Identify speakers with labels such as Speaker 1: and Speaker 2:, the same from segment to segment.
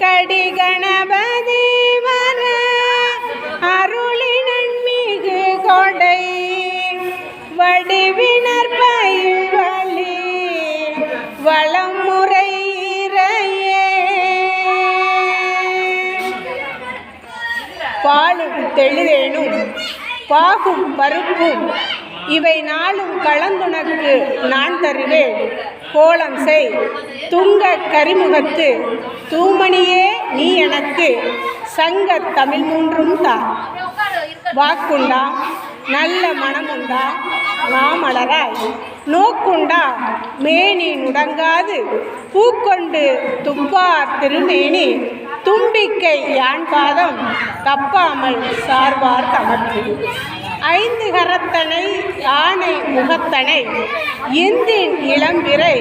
Speaker 1: கடிகணபதி வர அருளினன் மிகு கொடை வடிவினர் பயில் வழி வளமுறை இறையே. பாலும் தெளிதேனும் பாகும் பருப்பும் இவை நாளும் கலந்துனக்கு நான் தருவேன். கோலம் செய் துங்க கரிமுகத்து தூமணியே நீ எனக்கு சங்க தமிழ் மூன்றும் தா. வாக்குண்டா நல்ல மனமுண்டா மாமலராய் நோக்குண்டா மேனி நுடங்காது பூக்கொண்டு துப்பார் திருமேனி தும்பிக்கை யான் பாதம் தப்பாமல் சார்வார் தமக்கு. ஐந்து கரத்தனை ஆணை முகத்தனை இந்தின் இளம்பிறை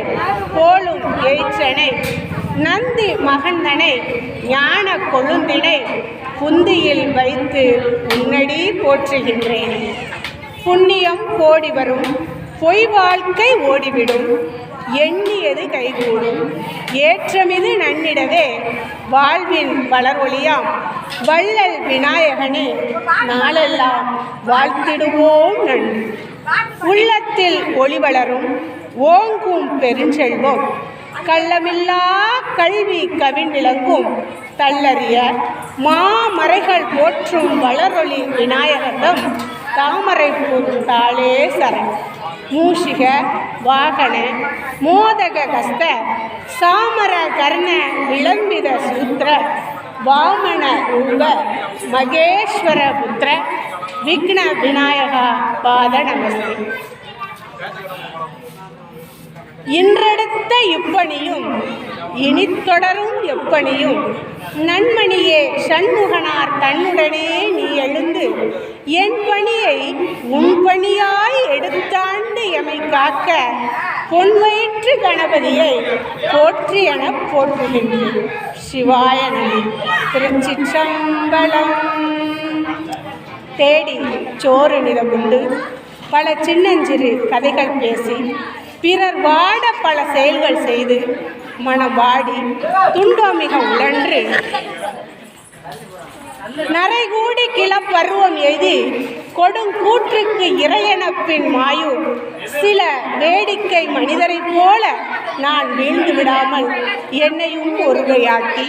Speaker 1: போலும் எய்ச்சனை நந்தி மகந்தனை ஞான கொழுந்தினை புந்தியில் வைத்து உன்னடி போற்றுகின்றேன். புண்ணியம் கோடி வரும் பொய் வாழ்க்கை ஓடிவிடும் எண்ணியது கைகூடும் ஏற்றமிது நன்னிடவே வாழ்வின் வளரொளியாம் வள்ளல் விநாயகனே நாளெல்லாம் வாழ்த்திடுவோம் நன்றி. உள்ளத்தில் ஒளி வளரும் ஓங்கும் பெருஞ்செல்வம் கள்ளமில்லா கல்வி கவிழ்விளங்கும் தள்ளறிய மாமறைகள் போற்றும் வளரொளி விநாயகதம் தாமரை பூத்தாளே சரண். மூஷிக வாகன மோதக கஸ்த சாமர கர்ண விளம்பித சூத்திர வாமன ரூப மகேஸ்வர புத்திர விக்ன விநாயகா பாத நமஸ்தே. இன்றெடுத்த இப்பணியும் இனி தொடரும் எப்பணியும் நன்மணியே சண்முகனார் தன்னுடனே நீ எழுந்து என் பணியை உன் பணியாய் எடுத்தாண்டு எமை காக்க பொன்வயிற்று கணபதியை போற்றி என போற்றுகின்றேன். சிவாய நம. திருச்சிற்றம்பலம். தேடி சோறு நிறமுண்டு பல சின்னஞ்சிறு கதைகள் பேசி பிறர் வாட பல செயல்கள் செய்து மனம் வாடி துன்பமிக உழன்று நரைகூடி கிளப்பருவம் எய்தி கொடுங்கூற்றுக்கு இறையனப்பின் மாயு சில வேடிக்கை மனிதரைப் போல நான் வீழ்ந்து விடாமல் என்னையும் ஒருகையாக்கி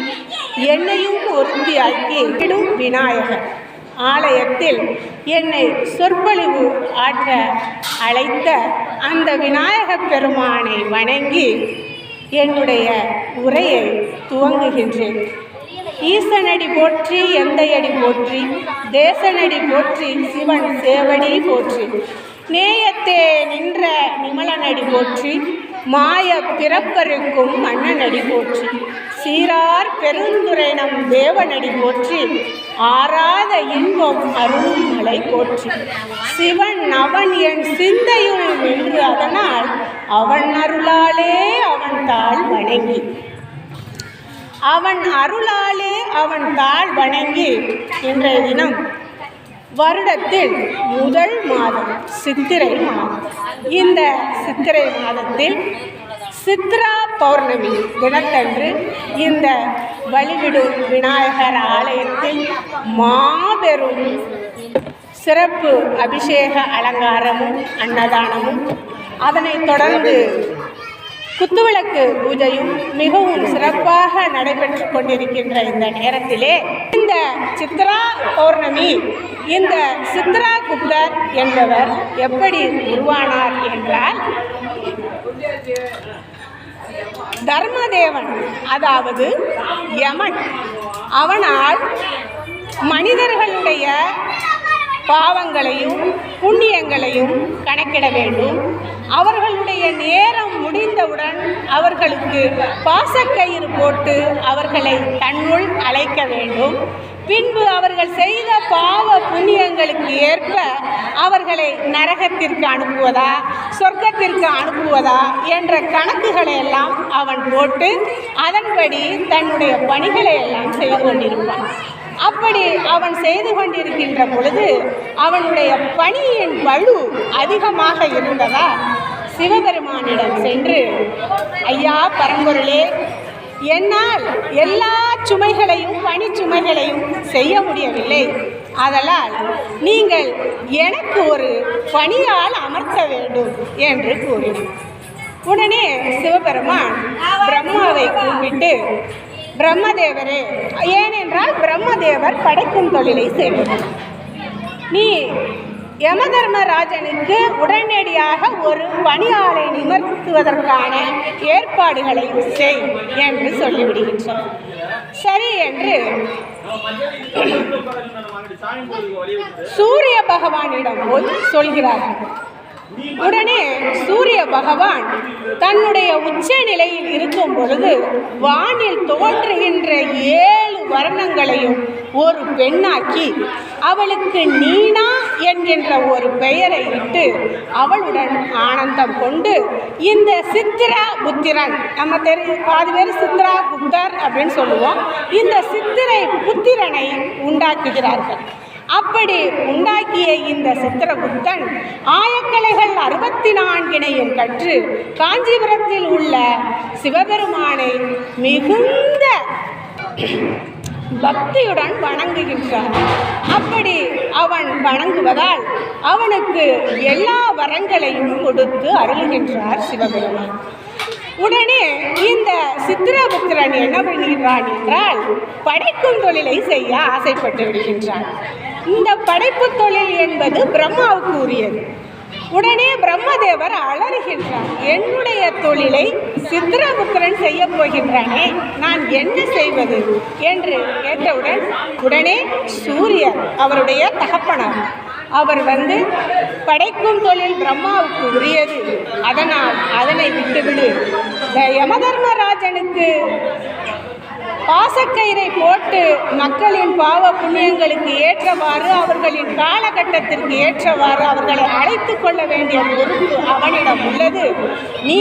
Speaker 1: என்னையும் ஒருத்தியாக்கி விடும் விநாயகர் ஆலயத்தில் என்னை சொற்பொழிவு ஆற்ற அழைத்த அந்த விநாயகப் பெருமானை வணங்கி என்னுடைய உரையை துவங்குகின்றேன். ஈசனடி போற்றி எந்தையடி போற்றி தேசனடி போற்றி சிவன் சேவடி போற்றி நேயத்தே நின்ற நிமலனடி போற்றி மாய பிறப்பருக்கும் மன்னனடி போற்றி சீரார் பெருந்துரைனம் தேவனடி போற்றி ஆராத இன்பம் அருளும் மலை போற்றி சிவன் அவன் என் சிந்தையுள் நின்று அதனால் அவன் அருளாலே அவன் தாள் வணங்கி அவன் அருளாலே அவன் தாள் வணங்கி இன்றைய தினம் வருடத்தில் முதல் மாதம் சித்திரை மாதம். இந்த சித்திரை மாதத்தில் சித்ரா பௌர்ணமி தினத்தன்று இந்த வழிவிடு விநாயகர் ஆலயத்தில் மாபெரும் சிறப்பு அபிஷேக அலங்காரமும் அன்னதானமும் அதனைத் தொடர்ந்து குத்துவிளக்கு பூஜையும் மிகவும் சிறப்பாக நடைபெற்று கொண்டிருக்கின்ற இந்த நேரத்திலே இந்த சித்ரா பௌர்ணமி இந்த சித்ரா குப்தர் என்பவர் எப்படி உருவானார் என்றால் தர்மதேவன் அதாவது யமன் அவனால் மனிதர்களுடைய பாவங்களையும் புண்ணியங்களையும் கணக்கிட வேண்டும். அவர்களுடைய நேரம் முடிந்தவுடன் அவர்களுக்கு பாசக்கயிறு போட்டு அவர்களை தன்னுள் அழைக்க வேண்டும். பின்பு அவர்கள் செய்த பாவ புண்ணியங்களுக்கு ஏற்ப அவர்களை நரகத்திற்கு அனுப்புவதா சொர்க்கத்திற்கு அனுப்புவதா என்ற கணக்குகளை எல்லாம் அவன் போட்டு அதன்படி தன்னுடைய பணிகளை எல்லாம் செய்து கொண்டிருப்பான். அப்படி அவன் செய்து கொண்டிருக்கின்ற பொழுது அவனுடைய பணியின் பளு அதிகமாக இருந்ததால் சிவபெருமானிடம் சென்று, ஐயா பரம்பொருளே, என்னால் எல்லா சுமைகளையும் பணிச்சுமைகளையும் செய்ய முடியவில்லை. ஆதலால் நீங்கள் எனக்கு ஒரு பணியால் அமர்த்த வேண்டும் என்று கூறினார். உடனே சிவபெருமான் பிரம்மாவை கூப்பிட்டு, பிரம்மதேவரே, ஏனென்றால் பிரம்மதேவர் படைக்கும் தொழிலை செய்வார், நீ யமதர்மராஜனுக்கு உடனடியாக ஒரு பணியாளை நிமர்த்துவதற்கான ஏற்பாடுகளை செய் என்று சொல்லிவிடுகின்றார். சரி என்று சூரிய பகவானிடம் போய் சொல்கிறார்கள். உடனே சூரிய பகவான் தன்னுடைய உச்ச நிலையில் இருக்கும் பொழுது வானில் தோன்றுகின்ற 7 வர்ணங்களையும் ஒரு பெண்ணாக்கி அவளுக்கு நீனா என்கின்ற ஒரு பெயரை இட்டு அவளுடன் ஆனந்தம் கொண்டு இந்த சித்திரா புத்திரன், நம்ம பாதி பேர் சித்திரா புத்தர் அப்படின்னு சொல்லுவோம், இந்த சித்திரை புத்திரனை உண்டாக்குகிறார்கள். அப்படி உண்டாக்கிய இந்த சித்திரகுப்தன் ஆயக்கலைகள் 64 கற்று காஞ்சிபுரத்தில் உள்ள சிவபெருமானை மிகுந்த பக்தியுடன் வணங்குகின்றான். அப்படி அவன் வணங்குவதால் அவனுக்கு எல்லா வரங்களையும் கொடுத்து அருள்கின்றார் சிவபெருமான். உடனே இந்த சித்திரபுத்திரன் என்ன பண்ணுகிறான் என்றால் படைக்கும் தொழிலை செய்ய ஆசைப்பட்டு விடுகின்றான். இந்த படைப்பு தொழில் என்பது பிரம்மாவுக்கு உரியது. உடனே பிரம்மதேவர் அலறுகின்றார், என்னுடைய தொழிலை சித்திரபுத்திரன் செய்ய போகின்றானே, நான் என்ன செய்வது என்று கேட்டவுடன் உடனே சூரியர், அவருடைய தகப்பனார், அவர் வந்து படைக்கும் தொழில் பிரம்மாவுக்கு உரியது, அதனால் அதனை விட்டுவிடு, யமதர்மராஜனுக்கு பாசக்கயிறை போட்டு மக்களின் பாவ புண்ணியங்களுக்கு ஏற்றவாறு அவர்களின் காலகட்டத்திற்கு ஏற்றவாறு அவர்களை அழைத்து கொள்ள வேண்டிய பொறுப்பு அவனிடம் உள்ளது. நீ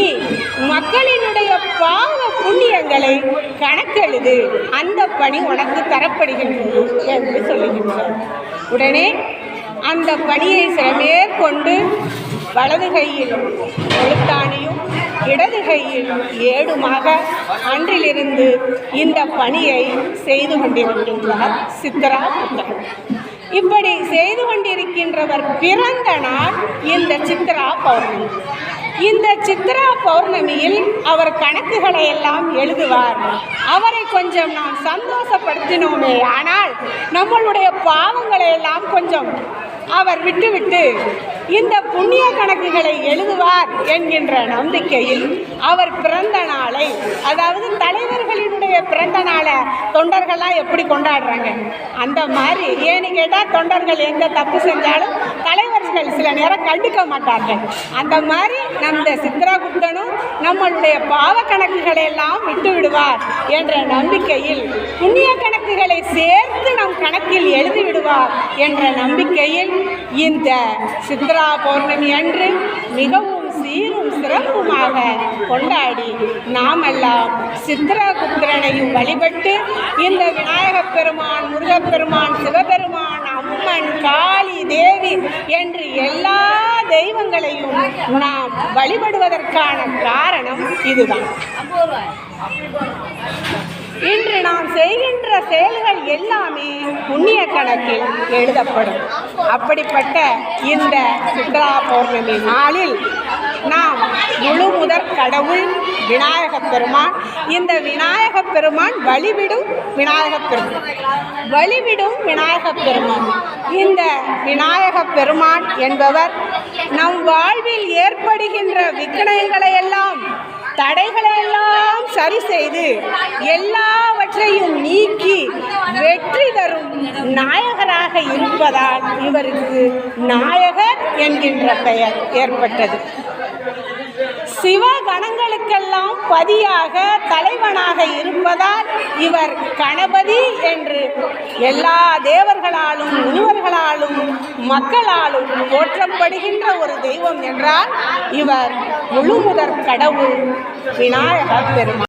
Speaker 1: மக்களினுடைய பாவ புண்ணியங்களை கணக்கெழுது, அந்த பணி உனக்கு தரப்படுகின்றது என்று சொல்லுகின்றார். உடனே அந்த பணியை சிறமேற்கொண்டு வலது கையில் எழுத்தாணியும் இடது கையில் ஏடுமாக அன்றிலிருந்து இந்த பணியை செய்து கொண்டிருக்கின்றார் சித்திரா புத்தர். இப்படி செய்து கொண்டிருக்கின்றவர் பிறந்த நாள் இந்த சித்திரா பௌர்ணமி. இந்த சித்திரா பௌர்ணமியில் அவர் கணக்குகளை எல்லாம் எழுதுவார். அவரை கொஞ்சம் நாம் சந்தோஷப்படுத்தினோமே, ஆனால் நம்மளுடைய பாவங்களை எல்லாம் கொஞ்சம் அவர் விட்டுவிட்டு இந்த புண்ணிய கணக்குகளை எழுதுவார் என்கின்ற நம்பிக்கையில் அவர் பிறந்த நாளை, அதாவது தலைவர்களினுடைய பிறந்த நாளை தொண்டர்கள்லாம் எப்படி கொண்டாடுறாங்க அந்த மாதிரி, ஏன்னு கேட்டால் தொண்டர்கள் எந்த தப்பு செஞ்சாலும் தலைவர்கள் சில நேரம் கண்டுக்க மாட்டார்கள். அந்த மாதிரி நம்ம சித்திரகுப்தனும் நம்மளுடைய பாவ கணக்குகளை எல்லாம் விட்டு விடுவார் என்ற நம்பிக்கையில் புண்ணிய கணக்குகளை சேர்த்து நம் கணக்கில் எழுதி விடுவார் என்ற நம்பிக்கையில் இந்த சித்திரா பௌர்ணமி அன்று மிகவும் சீரும் சிறப்புமாக கொண்டாடி நாமெல்லாம் சித்திரகுப்தரனையும் வழிபட்டு இந்த விநாயகப் பெருமான், முருகப்பெருமான், சிவபெருமான், அம்மன், காளி, தேவி என்று எல்லா தெய்வங்களையும் நாம் வழிபடுவதற்கான காரணம் இதுதான். இன்று நாம் செய்கின்ற செயல்கள் எல்லாமே புண்ணிய கணக்கில் எழுதப்படும். அப்படிப்பட்ட இந்த சித்திரா பௌர்ணமி நாளில் நாம் முழு முதற் கடவுள் விநாயகப் பெருமான், இந்த விநாயகப் பெருமான் வழிவிடும் விநாயகப் பெருமான், இந்த விநாயகப் பெருமான் என்பவர் நம் வாழ்வில் ஏற்படுகின்ற விக்னங்களை எல்லாம், தடைகளை எல்லாம் சரி செய்து எல்லாவற்றையும் நீக்கி வெற்றி தரும் நாயகராக இருப்பதால் இவருக்கு நாயகர் என்கின்ற பெயர் ஏற்பட்டது. சிவகணங்களுக்கெல்லாம் பதியாக தலைவனாக இருப்பதால் இவர் கணபதி என்று எல்லா தேவர்களாலும் முனிவர்களாலும் மக்களாலும் போற்றப்படுகின்ற ஒரு தெய்வம் என்றால் இவர் முழுமுதற் கடவுள் விநாயகப் பெருமான்.